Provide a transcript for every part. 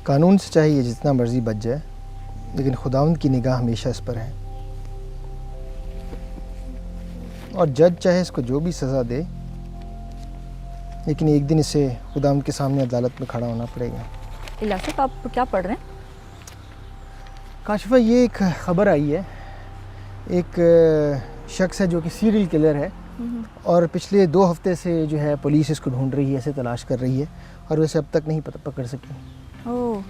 قانون سے چاہیے جتنا مرضی بچ جائے، لیکن خداوند کی نگاہ ہمیشہ اس پر ہے، اور جج چاہے اس کو جو بھی سزا دے، لیکن ایک دن اسے خداوند کے سامنے عدالت میں کھڑا ہونا پڑے گا۔ الیاسف، آپ کیا پڑھ رہے ہیں؟ کاشفہ، یہ ایک خبر آئی ہے، ایک شخص ہے جو کہ سیریل کلر ہے، اور پچھلے 2 ہفتے سے جو ہے پولیس اس کو ڈھونڈ رہی ہے، اسے تلاش کر رہی ہے، اور ویسے اب تک نہیں پکڑ سکی۔ اوہ،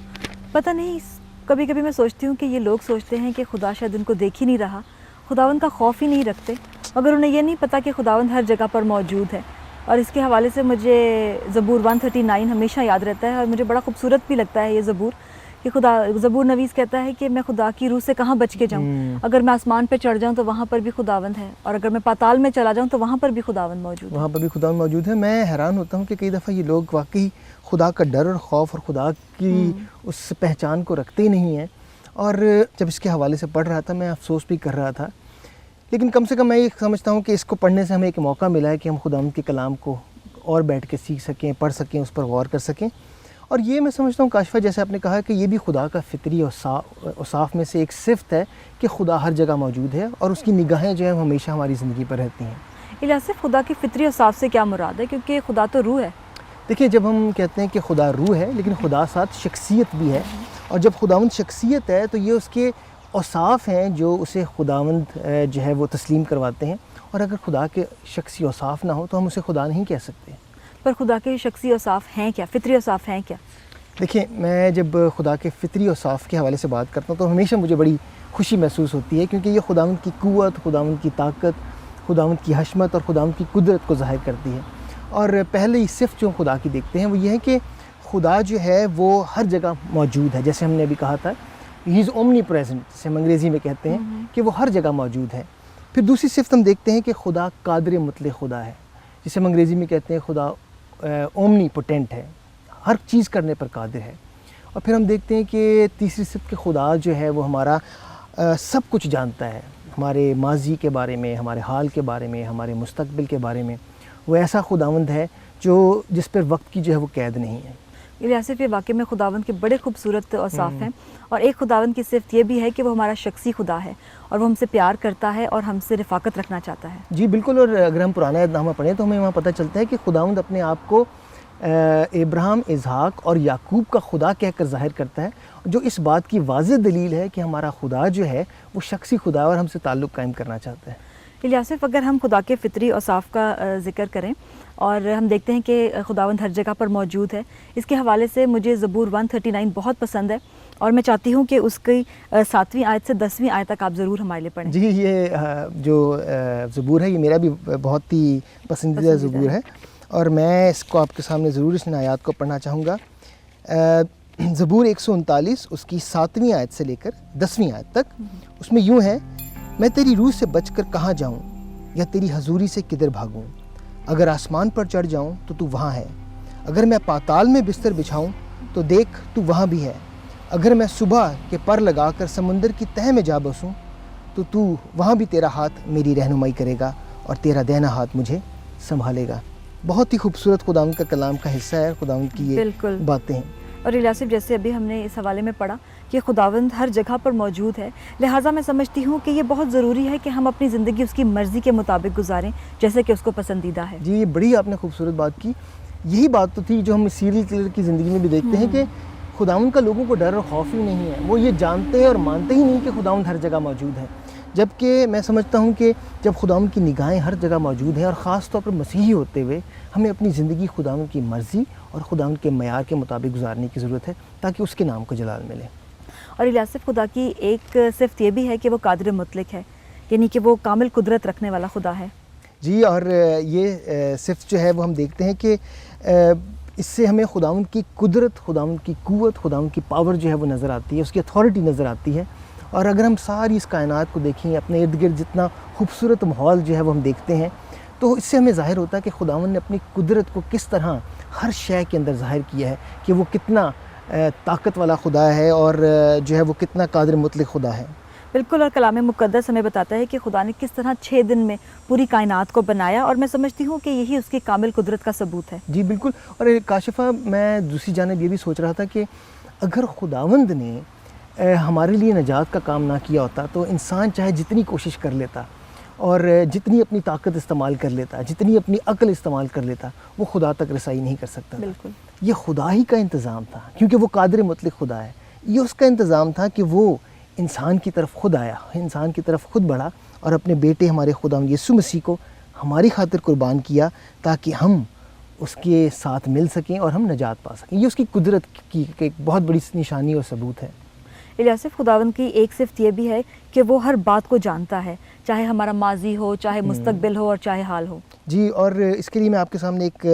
پتہ نہیں، کبھی کبھی میں سوچتی ہوں کہ یہ لوگ سوچتے ہیں کہ خدا شاید ان کو دیکھ ہی نہیں رہا، خداوند کا خوف ہی نہیں رکھتے، مگر انہیں یہ نہیں پتہ کہ خداوند ہر جگہ پر موجود ہے۔ اور اس کے حوالے سے مجھے زبور 139 ہمیشہ یاد رہتا ہے، اور مجھے بڑا خوبصورت بھی لگتا ہے یہ زبور، کہ زبور نویس کہتا ہے کہ میں خدا کی روح سے کہاں بچ کے جاؤں، اگر میں آسمان پہ چڑھ جاؤں تو وہاں پر بھی خداوند ہے، اور اگر میں پاتال میں چلا جاؤں تو وہاں پر بھی خداوند موجود ہے۔ وہاں پر بھی خداوند موجود ہے۔ میں حیران ہوتا ہوں کہ کئی دفعہ یہ لوگ واقعی خدا کا ڈر اور خوف اور خدا کی اس پہچان کو رکھتے ہی نہیں ہیں، اور جب اس کے حوالے سے پڑھ رہا تھا میں افسوس بھی کر رہا تھا، لیکن کم سے کم میں یہ سمجھتا ہوں کہ اس کو پڑھنے سے ہمیں ایک موقع ملا ہے کہ ہم خداوند کے کلام کو اور بیٹھ کے سیکھ سکیں، پڑھ سکیں، اس پر غور کر سکیں۔ اور یہ میں سمجھتا ہوں کاشفہ، جیسے آپ نے کہا کہ یہ بھی خدا کا فطری اوصاف میں سے ایک صفت ہے کہ خدا ہر جگہ موجود ہے، اور اس کی نگاہیں جو ہیں ہمیشہ ہماری زندگی پر رہتی ہیں۔ الیاسف، خدا کی فطری اوصاف سے کیا مراد ہے؟ کیونکہ خدا تو روح ہے۔ دیکھیں، جب ہم کہتے ہیں کہ خدا روح ہے، لیکن خدا ساتھ شخصیت بھی ہے، اور جب خداوند شخصیت ہے تو یہ اس کے اوصاف ہیں جو اسے خداوند جو ہے وہ تسلیم کرواتے ہیں، اور اگر خدا کے شخصی اوصاف نہ ہو تو ہم اسے خدا نہیں کہہ سکتے۔ پر خدا کے شخصی اوصاف ہیں کیا؟ فطری اوصاف ہیں کیا؟ دیکھیں، میں جب خدا کے فطری اوصاف کے حوالے سے بات کرتا ہوں تو ہمیشہ مجھے بڑی خوشی محسوس ہوتی ہے، کیونکہ یہ خداوند کی قوت، خداوند کی طاقت، خداوند کی حشمت اور خداوند کی قدرت کو ظاہر کرتی ہے۔ اور پہلی صفت جو خدا کی دیکھتے ہیں وہ یہ ہے کہ خدا جو ہے وہ ہر جگہ موجود ہے، جیسے ہم نے ابھی کہا تھا، ہی از اومنی پریزنٹ، جسے ہم انگریزی میں کہتے ہیں کہ وہ ہر جگہ موجود ہے۔ پھر دوسری صفت ہم دیکھتے ہیں کہ خدا قادر مطلق خدا ہے، جسے ہم انگریزی میں کہتے ہیں خدا اومنی پوٹینٹ ہے، ہر چیز کرنے پر قادر ہے۔ اور پھر ہم دیکھتے ہیں کہ تیسری صفت کہ خدا جو ہے وہ ہمارا سب کچھ جانتا ہے، ہمارے ماضی کے بارے میں، ہمارے حال کے بارے میں، ہمارے مستقبل کے بارے میں۔ وہ ایسا خداوند ہے جس پر وقت کی جو ہے وہ قید نہیں ہے۔ الیاسف، یہ واقعی میں خداوند کے بڑے خوبصورت اوصاف ہیں، اور ایک خداوند کی صفت یہ بھی ہے کہ وہ ہمارا شخصی خدا ہے، اور وہ ہم سے پیار کرتا ہے اور ہم سے رفاقت رکھنا چاہتا ہے۔ جی بالکل، اور اگر ہم پرانا عہد نامہ پڑھیں تو ہمیں وہاں پتہ چلتا ہے کہ خداوند اپنے آپ کو ابراہیم، اسحاق اور یعقوب کا خدا کہہ کر ظاہر کرتا ہے، جو اس بات کی واضح دلیل ہے کہ ہمارا خدا جو ہے وہ شخصی خدا ہے اور ہم سے تعلق قائم کرنا چاہتا ہے۔ الیاسف، اگر ہم خدا کے فطری اوصاف کا ذکر کریں اور ہم دیکھتے ہیں کہ خداوند ہر جگہ پر موجود ہے، اس کے حوالے سے مجھے زبور 139 بہت پسند ہے، اور میں چاہتی ہوں کہ اس کی 7ویں آیت سے 10ویں آیت تک آپ ضرور ہمارے لیے پڑھیں۔ جی، یہ جو زبور ہے یہ میرا بھی بہت ہی پسندیدہ زبور ہے، اور میں اس کو آپ کے سامنے ضرور اس آیات کو پڑھنا چاہوں گا۔ زبور 139 اس کی 7ویں آیت سے لے کر 10ویں آیت تک، اس میں یوں ہے: میں تیری روح سے بچ کر کہاں جاؤں، یا تیری حضوری سے کدھر بھاگوں؟ اگر آسمان پر چڑھ جاؤں تو تو وہاں ہے، اگر میں پاتال میں بستر بچھاؤں تو دیکھ تو وہاں بھی ہے، اگر میں صبح کے پر لگا کر سمندر کی تہہ میں جا بسوں تو وہاں بھی تیرا ہاتھ میری رہنمائی کرے گا اور تیرا دہنا ہاتھ مجھے سنبھالے گا۔ بہت ہی خوبصورت خداوند کا کلام کا حصہ ہے، خداوند کی یہ باتیں ہیں۔ اور الیاسف، جیسے ابھی ہم نے اس حوالے میں پڑھا کہ خداوند ہر جگہ پر موجود ہے، لہٰذا میں سمجھتی ہوں کہ یہ بہت ضروری ہے کہ ہم اپنی زندگی اس کی مرضی کے مطابق گزاریں، جیسے کہ اس کو پسندیدہ ہے۔ جی، یہ بڑی آپ نے خوبصورت بات کی۔ یہی بات تو تھی جو ہم سیریل کلر کی زندگی میں بھی دیکھتے ہیں کہ خداوند کا لوگوں کو ڈر اور خوف ہی نہیں ہے، وہ یہ جانتے ہیں اور مانتے ہی نہیں کہ خداوند ہر جگہ موجود ہے، جبکہ میں سمجھتا ہوں کہ جب خداوند کی نگاہیں ہر جگہ موجود ہیں، اور خاص طور پر مسیحی ہوتے ہوئے ہمیں اپنی زندگی خداوند کی مرضی اور خداوند کے معیار کے مطابق گزارنے کی ضرورت ہے، تاکہ اس کے نام کو جلال ملے۔ اور الیاسف، خدا کی ایک صفت یہ بھی ہے کہ وہ قادر مطلق ہے، یعنی کہ وہ کامل قدرت رکھنے والا خدا ہے۔ جی، اور یہ صفت جو ہے وہ ہم دیکھتے ہیں کہ اس سے ہمیں خداوند کی قدرت، خداوند کی قوت، خداوند کی پاور جو ہے وہ نظر آتی ہے، اس کی اتھارٹی نظر آتی ہے۔ اور اگر ہم ساری اس کائنات کو دیکھیں، اپنے ارد گرد جتنا خوبصورت ماحول جو ہے وہ ہم دیکھتے ہیں، تو اس سے ہمیں ظاہر ہوتا ہے کہ خداوند نے اپنی قدرت کو کس طرح ہر شے کے اندر ظاہر کیا ہے، کہ وہ کتنا طاقت والا خدا ہے، اور جو ہے وہ کتنا قادر مطلق خدا ہے۔ بالکل، اور کلام مقدس ہمیں بتاتا ہے کہ خدا نے کس طرح 6 دن میں پوری کائنات کو بنایا، اور میں سمجھتی ہوں کہ یہی اس کی کامل قدرت کا ثبوت ہے۔ جی بالکل، اور کاشفہ، میں دوسری جانب یہ بھی سوچ رہا تھا کہ اگر خداوند نے ہمارے لیے نجات کا کام نہ کیا ہوتا تو انسان چاہے جتنی کوشش کر لیتا اور جتنی اپنی طاقت استعمال کر لیتا، جتنی اپنی عقل استعمال کر لیتا، وہ خدا تک رسائی نہیں کر سکتا۔ بالکل یہ خدا ہی کا انتظام تھا، کیونکہ وہ قادر مطلق خدا ہے۔ یہ اس کا انتظام تھا کہ وہ انسان کی طرف خود آیا، انسان کی طرف خود بڑھا اور اپنے بیٹے ہمارے خداوند یسوع مسیح کو ہماری خاطر قربان کیا تاکہ ہم اس کے ساتھ مل سکیں اور ہم نجات پا سکیں۔ یہ اس کی قدرت کی ایک بہت بڑی نشانی اور ثبوت ہے۔ الیاسف، خداوند کی ایک صفت یہ بھی ہے کہ وہ ہر بات کو جانتا ہے، چاہے ہمارا ماضی ہو، چاہے مستقبل ہو اور چاہے حال ہو۔ جی، اور اس کے لیے میں آپ کے سامنے ایک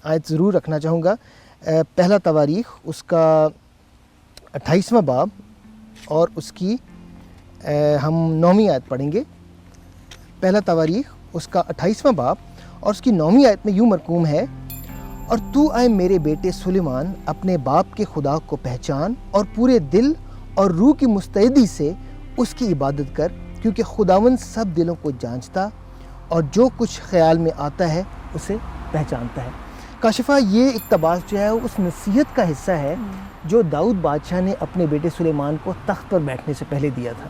آیت ضرور رکھنا چاہوں گا۔ پہلا تواریخ اس کا 28واں باب اور اس کی ہم 9ویں آیت پڑھیں گے۔ پہلا تواریخ اس کا 28واں باب اور اس کی 9ویں آیت میں یوں مرقوم ہے، اور تو اے میرے بیٹے سلیمان اپنے باپ کے خدا کو پہچان اور پورے دل اور روح کی مستعدی سے اس کی عبادت کر، کیونکہ خداوند سب دلوں کو جانچتا اور جو کچھ خیال میں آتا ہے اسے پہچانتا ہے۔ کاشفہ، یہ اقتباس جو ہے اس نصیحت کا حصہ ہے جو داؤد بادشاہ نے اپنے بیٹے سلیمان کو تخت پر بیٹھنے سے پہلے دیا تھا۔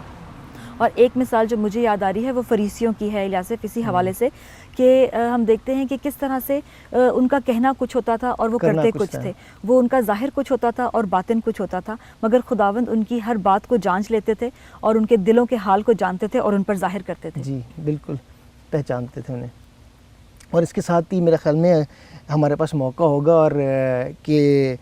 اور ایک مثال جو مجھے یاد آ رہی ہے وہ فریسیوں کی ہے الیاسف، اسی حوالے سے کہ ہم دیکھتے ہیں کہ کس طرح سے ان کا کہنا کچھ ہوتا تھا اور وہ کرتے کچھ تھے، وہ ان کا ظاہر کچھ ہوتا تھا اور باطن کچھ ہوتا تھا، مگر خداوند ان کی ہر بات کو جانچ لیتے تھے اور ان کے دلوں کے حال کو جانتے تھے اور ان پر ظاہر کرتے تھے۔ جی بالکل، پہچانتے تھے انہیں۔ اور اس کے ساتھ ہی میرے خیال میں ہمارے پاس موقع ہوگا اور کہ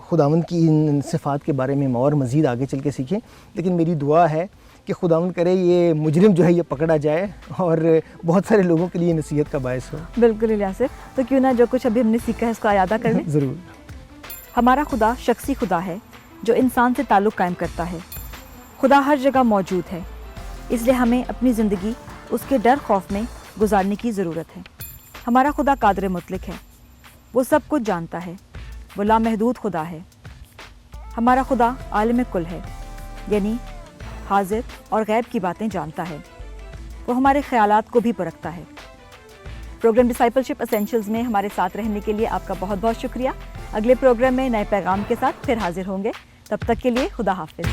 خداوند کی ان صفات کے بارے میں اور مزید آگے چل کے سیکھیں، لیکن میری دعا ہے کہ خداوند کرے یہ مجرم جو ہے یہ پکڑا جائے اور بہت سارے لوگوں کے لیے نصیحت کا باعث ہو۔ بالکل الیاسف، تو کیوں نہ جو کچھ ابھی ہم نے سیکھا ہے اس کا اعادہ کر لیں۔ ضرور۔ ہمارا خدا شخصی خدا ہے جو انسان سے تعلق قائم کرتا ہے۔ خدا ہر جگہ موجود ہے، اس لیے ہمیں اپنی زندگی اس کے ڈر خوف میں گزارنے کی ضرورت ہے۔ ہمارا خدا قادر مطلق ہے، وہ سب کچھ جانتا ہے، وہ لامحدود خدا ہے۔ ہمارا خدا عالم کل ہے، یعنی حاضر اور غیب کی باتیں جانتا ہے، وہ ہمارے خیالات کو بھی پرکھتا ہے۔ پروگرام ڈسائپلشپ اسینشلز میں ہمارے ساتھ رہنے کے لیے آپ کا بہت بہت شکریہ۔ اگلے پروگرام میں نئے پیغام کے ساتھ پھر حاضر ہوں گے، تب تک کے لیے خدا حافظ۔